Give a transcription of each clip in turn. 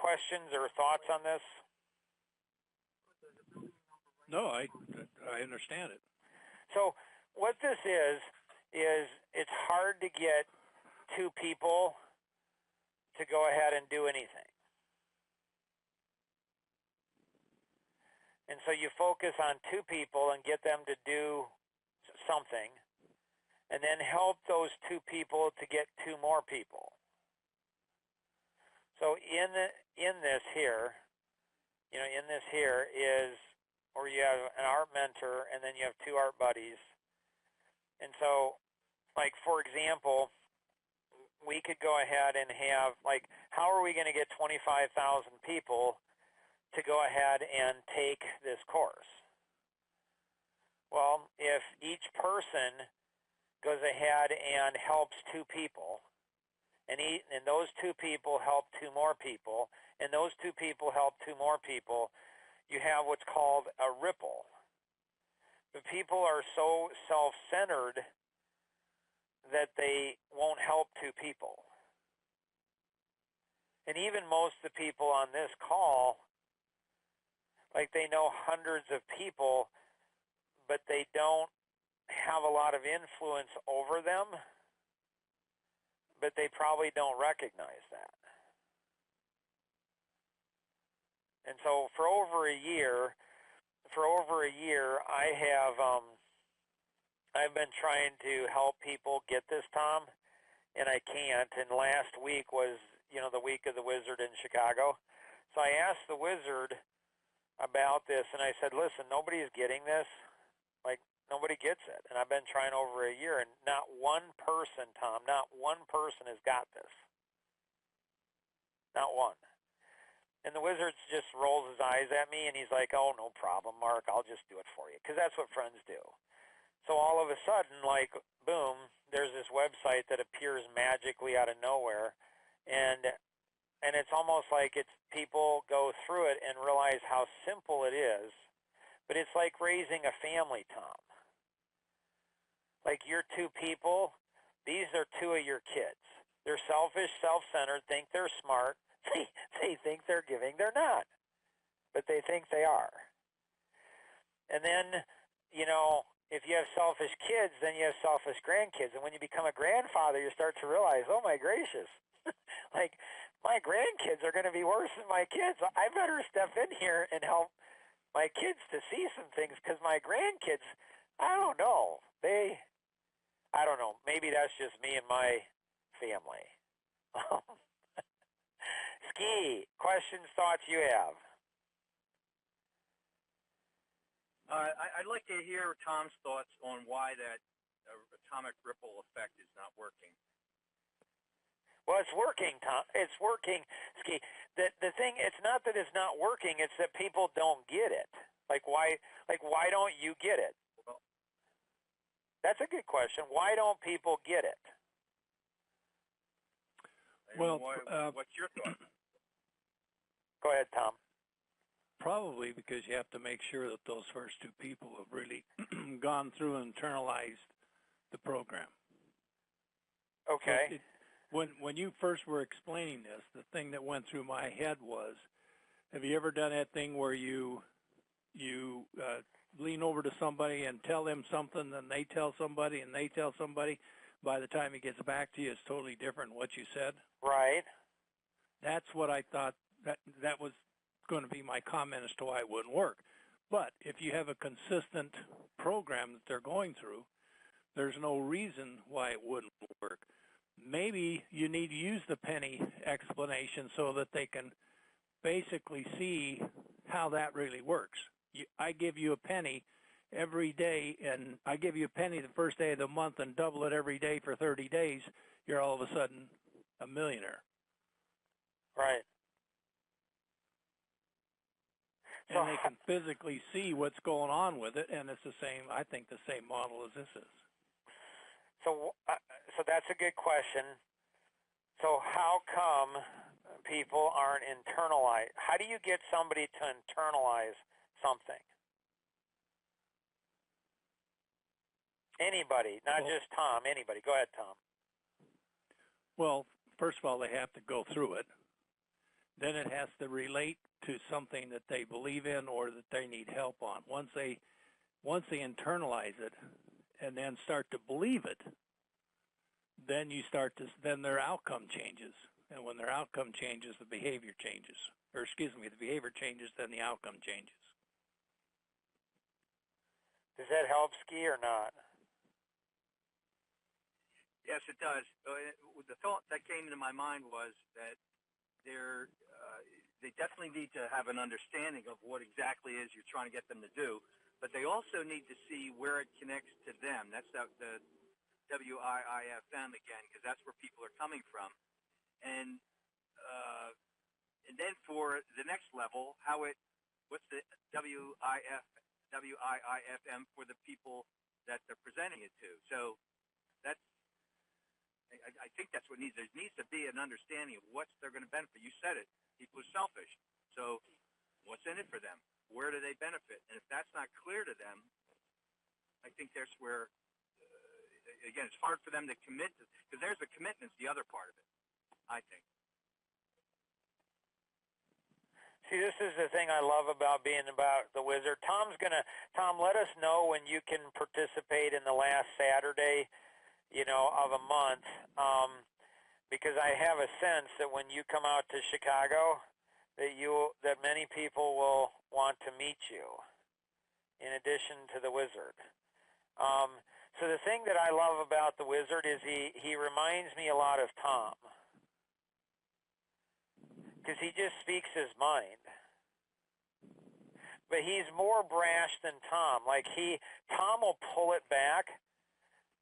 questions or thoughts on this? No, I understand it. So what this is it's hard to get two people to go ahead and do anything. And so you focus on two people and get them to do something, and then help those two people to get two more people. So in this here is where you have an art mentor and then you have two art buddies. And so, like, for example, we could go ahead and have, like, how are we going to get 25,000 people to go ahead and take this course? Well, if each person goes ahead and helps two people, and those two people help two more people, and those two people help two more people, you have what's called a ripple. The people are so self-centered that they won't help two people. And even most of the people on this call, like, they know hundreds of people, but they don't have a lot of influence over them, but they probably don't recognize that. And so for over a year, I've been trying to help people get this, Tom, and I can't. And last week was, the week of the Wizard in Chicago. So I asked the Wizard about this, and I said, listen, nobody is getting this. Like, nobody gets it. And I've been trying over a year, and not one person, Tom, not one person has got this. Not one. And the Wizard just rolls his eyes at me, and he's like, oh, no problem, Mark, I'll just do it for you. Because that's what friends do. So all of a sudden, like, boom, there's this website that appears magically out of nowhere, and it's almost like it's people go through it and realize how simple it is, but it's like raising a family, Tom. Like, you're two people, these are two of your kids. They're selfish, self-centered, think they're smart, they think they're giving, they're not, but they think they are. And then, if you have selfish kids, then you have selfish grandkids. And when you become a grandfather, you start to realize, oh my gracious, like, my grandkids are going to be worse than my kids. I better step in here and help my kids to see some things, because my grandkids, I don't know. Maybe that's just me and my family. Ski, questions, thoughts you have? I'd like to hear Tom's thoughts on why that atomic ripple effect is not working. Well, it's working, Tom. It's working, Ski. The thing, it's not that it's not working, it's that people don't get it. Why don't you get it? Well, that's a good question. Why don't people get it? Well, what's your thought? Go ahead, Tom. Probably because you have to make sure that those first two people have really gone through and internalized the program. Okay. When you first were explaining this, the thing that went through my head was, have you ever done that thing where you lean over to somebody and tell them something, then they tell somebody, and they tell somebody? By the time he gets back to you, it's totally different than what you said. Right. That's what I thought. That was going to be my comment as to why it wouldn't work. But if you have a consistent program that they're going through, there's no reason why it wouldn't work. Maybe you need to use the penny explanation so that they can basically see how that really works. I give you a penny every day, and I give you a penny the first day of the month and double it every day for 30 days, you're all of a sudden a millionaire. Right. And they can physically see what's going on with it, and it's the same, I think, the same model as this is. So that's a good question. So how come people aren't internalized? How do you get somebody to internalize something? Anybody, not just Tom, anybody. Go ahead, Tom. Well, first of all, they have to go through it. then it has to relate to something that they believe in or that they need help on. Once they internalize it and then start to believe it, then then their outcome changes. And when their outcome changes, the behavior changes. The behavior changes, then the outcome changes. Does that help, Ski, or not? Yes, it does. The thought that came into my mind was that they definitely need to have an understanding of what exactly is you're trying to get them to do, but they also need to see where it connects to them. That's the WIIFM again, because that's where people are coming from. And then for the next level, what's the WIIFM for the people that they're presenting it to? So I think that's what needs. There needs to be an understanding of what they're going to benefit. You said it. People are selfish. So what's in it for them? Where do they benefit? And if that's not clear to them, I think that's where, again, it's hard for them to commit to, because there's the commitment's the other part of it, I think. See, this is the thing I love about being about the Wizard. Tom, let us know when you can participate in the last Saturday, of a month, because I have a sense that when you come out to Chicago, that many people will want to meet you, in addition to the Wizard. So the thing that I love about the Wizard is he reminds me a lot of Tom. Because he just speaks his mind. But he's more brash than Tom. Tom will pull it back,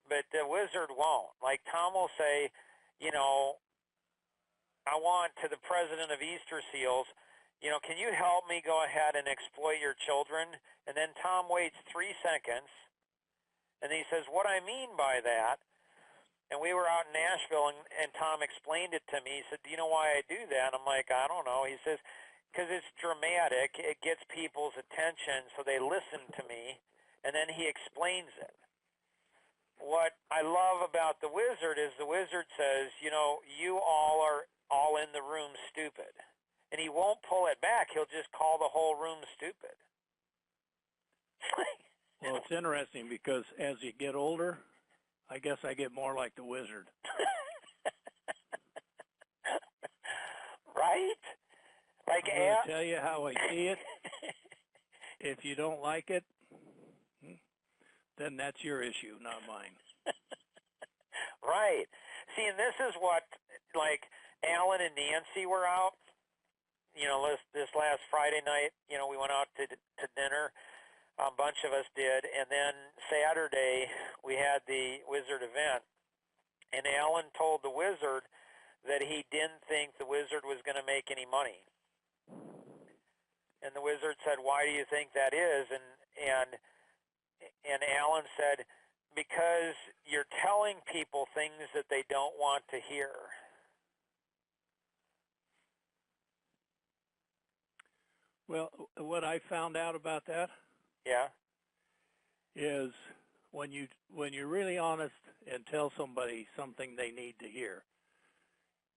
but the Wizard won't. Tom will say, I want to the president of Easter Seals, can you help me go ahead and exploit your children? And then Tom waits 3 seconds, and he says, what I mean by that, and we were out in Nashville, and Tom explained it to me. He said, do you know why I do that? I'm like, I don't know. He says, because it's dramatic. It gets people's attention, so they listen to me, and then he explains it. What I love about the Wizard is the Wizard says, you all are all in the room stupid. And he won't pull it back. He'll just call the whole room stupid. Well, it's interesting because as you get older, I guess I get more like the Wizard. Right? I'm going to tell you how I see it. If you don't like it, then that's your issue, not mine. Right. See, and this is what, Alan and Nancy were out, this last Friday night, we went out to dinner. A bunch of us did. And then Saturday, we had the Wizard event. And Alan told the Wizard that he didn't think the Wizard was going to make any money. And the Wizard said, why do you think that is? And Alan said, because you're telling people things that they don't want to hear. Well, what I found out about that, is when you're really honest and tell somebody something they need to hear.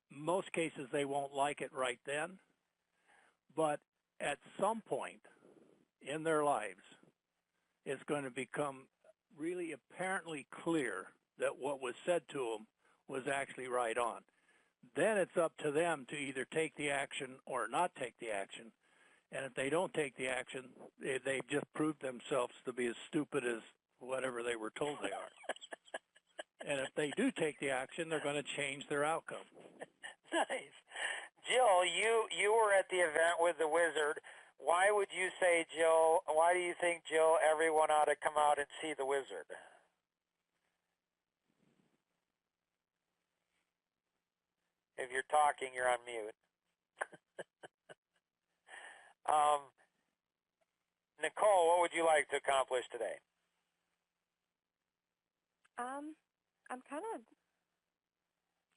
Most cases they won't like it right then, but at some point in their lives, it's going to become really apparently clear that what was said to them was actually right on. Then it's up to them to either take the action or not take the action. And if they don't take the action, they've just proved themselves to be as stupid as whatever they were told they are. And if they do take the action, they're going to change their outcome. Nice. Jill, you were at the event with the Wizard. Why would you say, Jill, why do you think, Jill, everyone ought to come out and see the Wizard? If you're talking, you're on mute. Nicole, what would you like to accomplish today? I'm kind of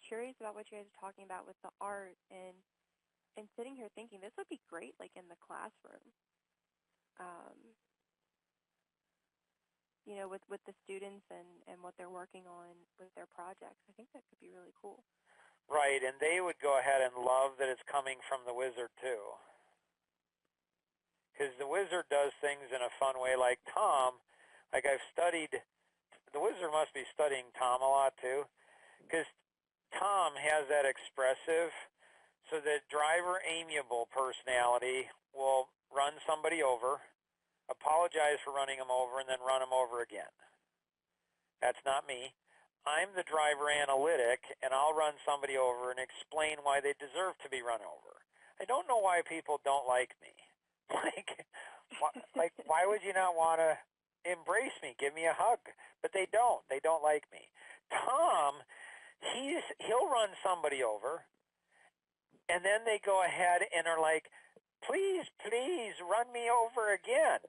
curious about what you guys are talking about with the art, and sitting here thinking this would be great, in the classroom. With the students and what they're working on with their projects. I think that could be really cool. Right, and they would go ahead and love that it's coming from the wizard too. Because the wizard does things in a fun way, like Tom. Like I've studied, the wizard must be studying Tom a lot too. Because Tom has that expressive, so that driver amiable personality will run somebody over, apologize for running them over, and then run them over again. That's not me. I'm the driver analytic, and I'll run somebody over and explain why they deserve to be run over. I don't know why people don't like me. Why would you not want to embrace me, give me a hug? But they don't. They don't like me. Tom, he'll run somebody over, and then they go ahead and are like, please, please, run me over again.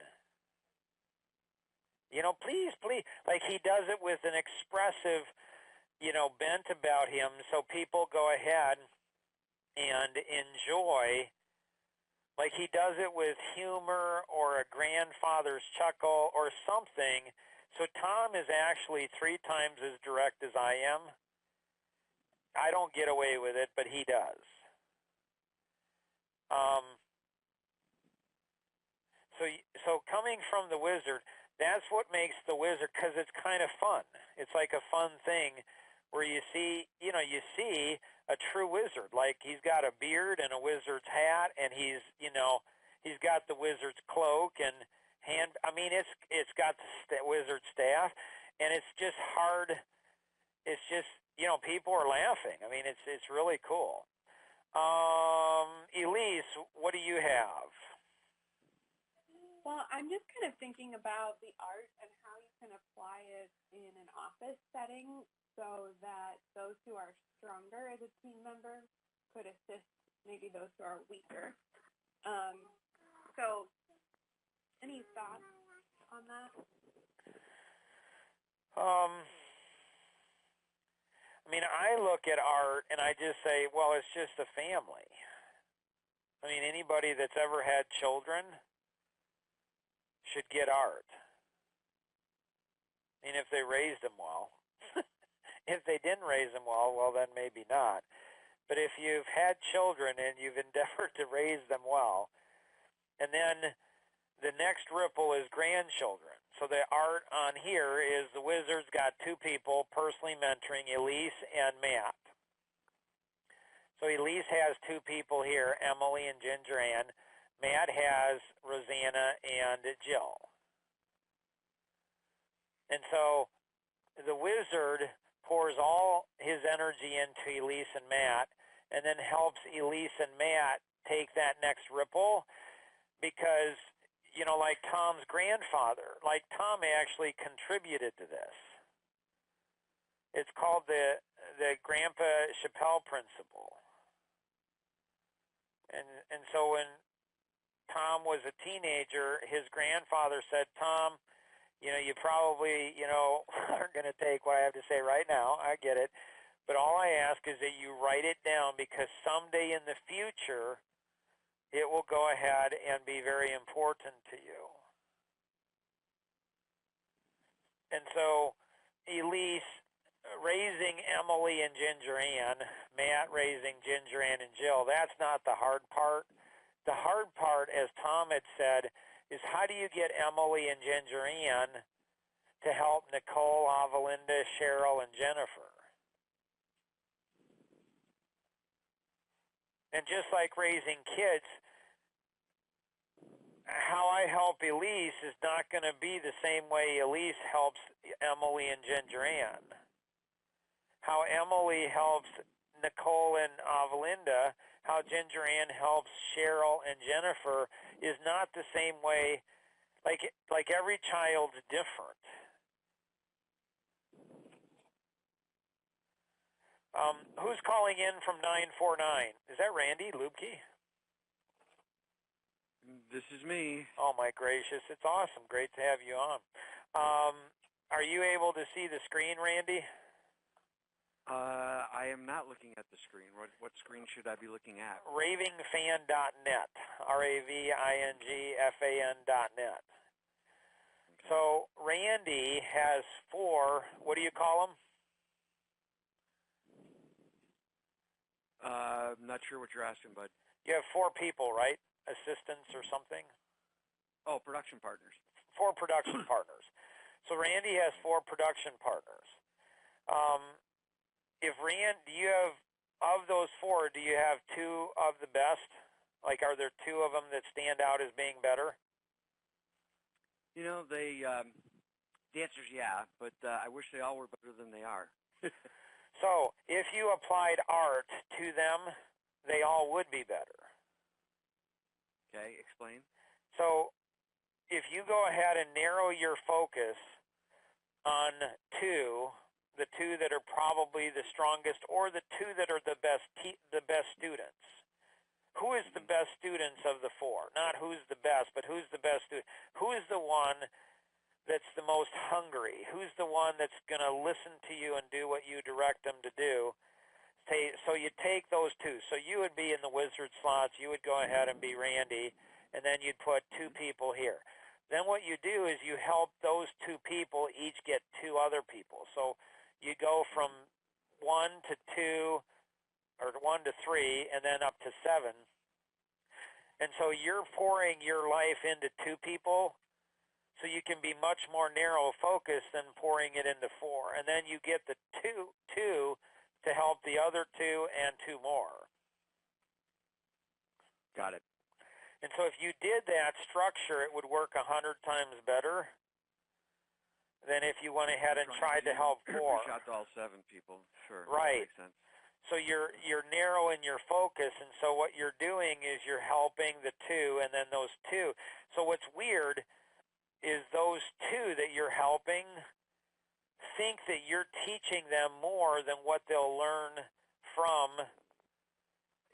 Please, please. Like he does it with an expressive, bent about him, so people go ahead and enjoy. Like he does it with humor or a grandfather's chuckle or something. So Tom is actually 3 times as direct as I am. I don't get away with it, but he does. So coming from the wizard, that's what makes the wizard, because it's kind of fun. It's like a fun thing where you see a true wizard. Like he's got a beard and a wizard's hat, and he's got the wizard's cloak and hand. I mean, it's got the wizard staff, and it's just hard. It's just people are laughing. I mean, it's really cool. Elise, what do you have? Well, I'm just kind of thinking about the art and how you can apply it in an office setting so that those who are stronger as a team member could assist maybe those who are weaker. So any thoughts on that? I mean, I look at art and I just say, well, it's just a family. I mean, anybody that's ever had children should get art. I mean, if they raised them well. If they didn't raise them well, then maybe not. But if you've had children and you've endeavored to raise them well, and then the next ripple is grandchildren. So the art on here is the wizard's got 2 people personally mentoring, Elise and Matt. So Elise has 2 people here, Emily and Ginger Ann. Matt has Rosanna and Jill. And so the wizard pours all his energy into Elise and Matt, and then helps Elise and Matt take that next ripple, because, like Tom's grandfather, like Tom actually contributed to this. It's called the Grandpa Chappelle principle. And so when Tom was a teenager, his grandfather said, Tom, you probably, aren't going to take what I have to say right now. I get it. But all I ask is that you write it down, because someday in the future, it will go ahead and be very important to you. And so Elise raising Emily and Ginger Ann, Matt raising Ginger Ann and Jill, that's not the hard part. The hard part, as Tom had said, is how do you get Emily and Ginger Ann to help Nicole, Avalinda, Cheryl, and Jennifer? And just like raising kids, how I help Elise is not going to be the same way Elise helps Emily and Ginger Ann. How Emily helps Nicole and Avalinda, how Ginger Ann helps Cheryl and Jennifer is not the same way. Like every child's different. Who's calling in from 949? Is that Randy Lubke? This is me. Oh, my gracious. It's awesome. Great to have you on. Are you able to see the screen, Randy? I am not looking at the screen. What screen should I be looking at? Ravingfan.net. RAVINGFAN.net. Okay. So Randy has 4, what do you call them? I'm not sure what you're asking, bud. You have 4 people, right? Assistants or something? Oh, production partners. 4 production partners. So Randy has 4 production partners. Do you have, of those 4, do you have 2 of the best? Like, are there 2 of them that stand out as being better? You know, the answer's yeah, but I wish they all were better than they are. So if you applied art to them, they all would be better. Okay, explain. So if you go ahead and narrow your focus on 2, the 2 that are probably the strongest, or the 2 that are the best students. Who is the best students of the 4? Not who's the best, but who's the best student? Who is the one that's the most hungry? Who's the one that's going to listen to you and do what you direct them to do? So you take those 2. So you would be in the wizard slots. You would go ahead and be Randy, and then you'd put 2 people here. Then what you do is you help those 2 people each get 2 other people. So you go from 1 to 2, or 1 to 3, and then up to 7. And so you're pouring your life into 2 people, so you can be much more narrow focused than pouring it into 4. And then you get the 2 to help the other 2 and 2 more. Got it. And so if you did that structure, it would work 100 times better than if you went ahead and tried to help 4. Reach out to all 7 people. Sure. Right. That makes sense. So you're narrowing your focus, and so what you're doing is you're helping the 2 and then those 2. So what's weird is those 2 that you're helping think that you're teaching them more than what they'll learn from,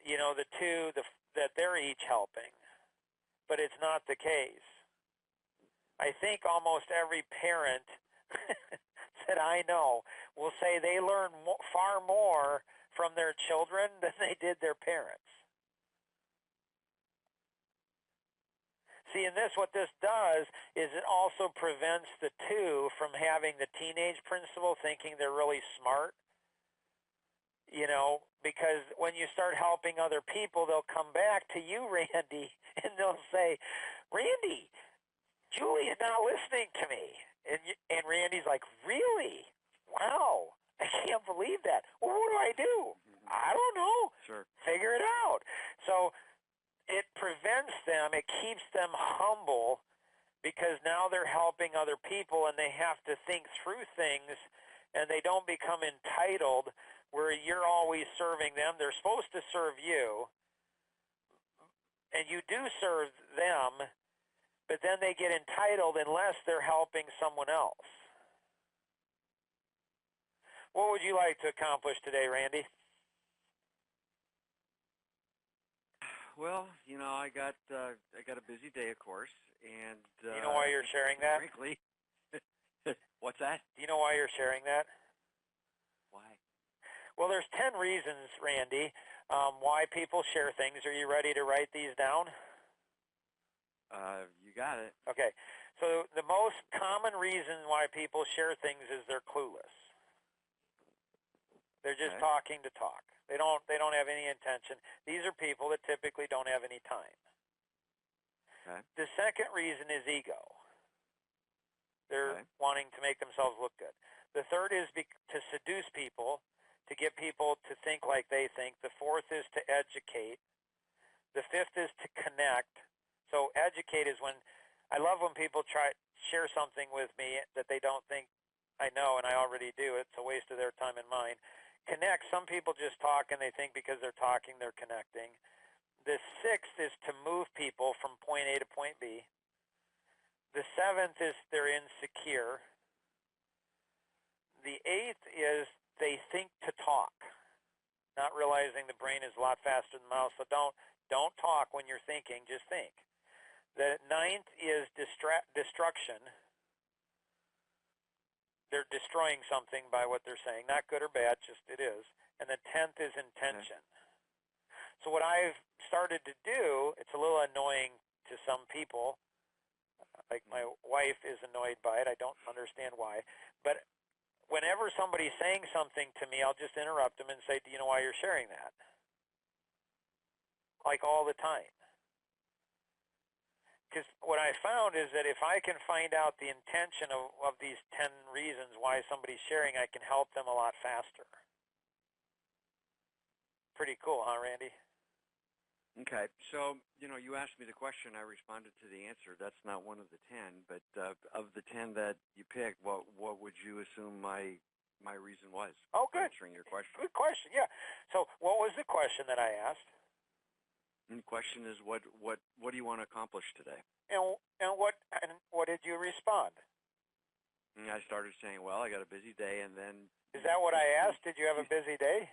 the 2 that they're each helping. But it's not the case. I think almost every parent that I know will say they learn far more from their children than they did their parents. See, in what this does is it also prevents the 2 from having the teenage principal thinking they're really smart. Because when you start helping other people, they'll come back to you, Randy, and they'll say, Randy, Julie is not listening to me. And Randy's like, really? Wow, I can't believe that. Well, what do I do? I don't know. Sure. Figure it out. So it prevents them, it keeps them humble, because now they're helping other people and they have to think through things, and they don't become entitled where you're always serving them. They're supposed to serve you, and you do serve them, but then they get entitled unless they're helping someone else. What would you like to accomplish today, Randy? Well, I got a busy day, of course, and you know why you're sharing that? Frankly, what's that? Do you know why you're sharing that? Why? Well, there's 10 reasons, Randy, why people share things. Are you ready to write these down? You got it. Okay. So the most common reason why people share things is they're clueless. They're just talking to talk. They don't have any intention. These are people that typically don't have any time. Okay. The second reason is ego. They're wanting to make themselves look good. The third is to seduce people, to get people to think like they think. The fourth is to educate. The fifth is to connect. So educate is I love when people share something with me that they don't think I know, and I already do. It's a waste of their time and mine. Connect. Some people just talk, and they think because they're talking, they're connecting. The sixth is to move people from point A to point B. The seventh is they're insecure. The eighth is they think to talk, not realizing the brain is a lot faster than the mouth. So don't talk when you're thinking, just think. The ninth is destruction. They're destroying something by what they're saying, not good or bad, just it is. And the 10th is intention. So what I've started to do, it's a little annoying to some people, like my wife is annoyed by it. I don't understand why. But whenever somebody's saying something to me, I'll just interrupt them and say, do you know why you're sharing that? like all the time. Because what I found is that if I can find out the intention of these 10 reasons why somebody's sharing, I can help them a lot faster. Pretty cool, huh, Randy? Okay, so you asked me the question, I responded to the answer. That's not one of the 10, but of the 10 that you picked, what would you assume my reason was? Oh, good. Answering your question. Good question. Yeah. So, what was the question that I asked? And the question is, what do you want to accomplish today? And what did you respond? And I started saying, well, I got a busy day, and then. Is that what I asked? Did you have a busy day?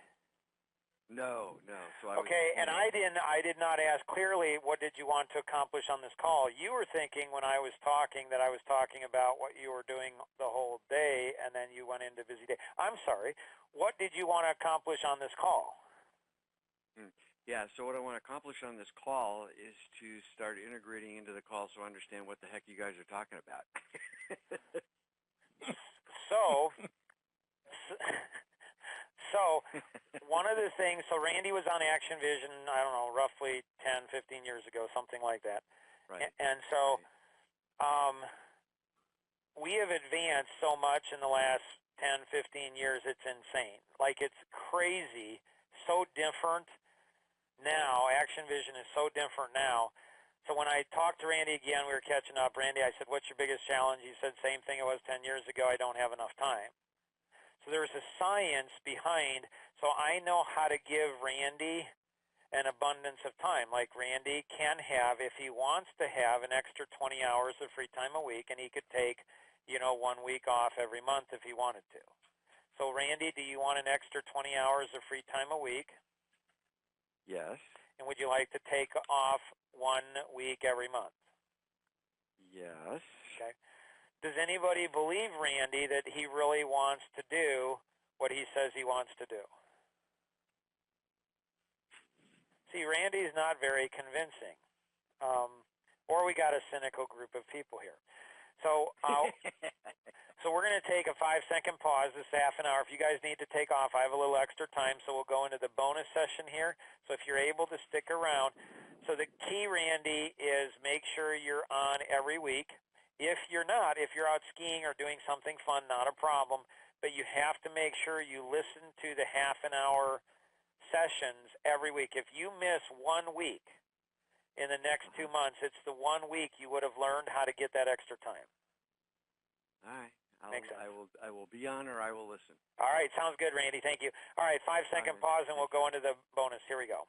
No. So okay, and I did not ask clearly, what did you want to accomplish on this call? You were thinking when I was talking that I was talking about what you were doing the whole day, and then you went into busy day. I'm sorry. What did you want to accomplish on this call? Yeah, so what I want to accomplish on this call is to start integrating into the call so I understand what the heck you guys are talking about. So one of the things, so Randy was on Action Vision, I don't know, roughly 10, 15 years ago, something like that. Right. And so we have advanced so much in the last 10, 15 years, it's insane. Like, it's crazy, so different now. Action Vision is so different now. So when I talked to Randy again, we were catching up. Randy, I said, what's your biggest challenge? He said, same thing it was 10 years ago. I don't have enough time. So there's a science behind, so I know how to give Randy an abundance of time. Like Randy can have, if he wants to have an extra 20 hours of free time a week, and he could take, 1 week off every month if he wanted to. So Randy, do you want an extra 20 hours of free time a week? Yes. And would you like to take off 1 week every month? Yes. Okay. Does anybody believe Randy that he really wants to do what he says he wants to do? See, Randy's not very convincing. Or we got a cynical group of people here. So so we're going to take a 5-second pause, this half an hour. If you guys need to take off, I have a little extra time, so we'll go into the bonus session here. So if you're able to stick around. So the key, Randy, is make sure you're on every week. If you're not, if you're out skiing or doing something fun, not a problem, but you have to make sure you listen to the half-an-hour sessions every week. If you miss 1 week in the next 2 months, it's the 1 week you would have learned how to get that extra time. All right. Makes sense. I will be on, or I will listen. All right, sounds good, Randy. Thank you. All right, 5-second pause, and we'll go into the bonus. Here we go.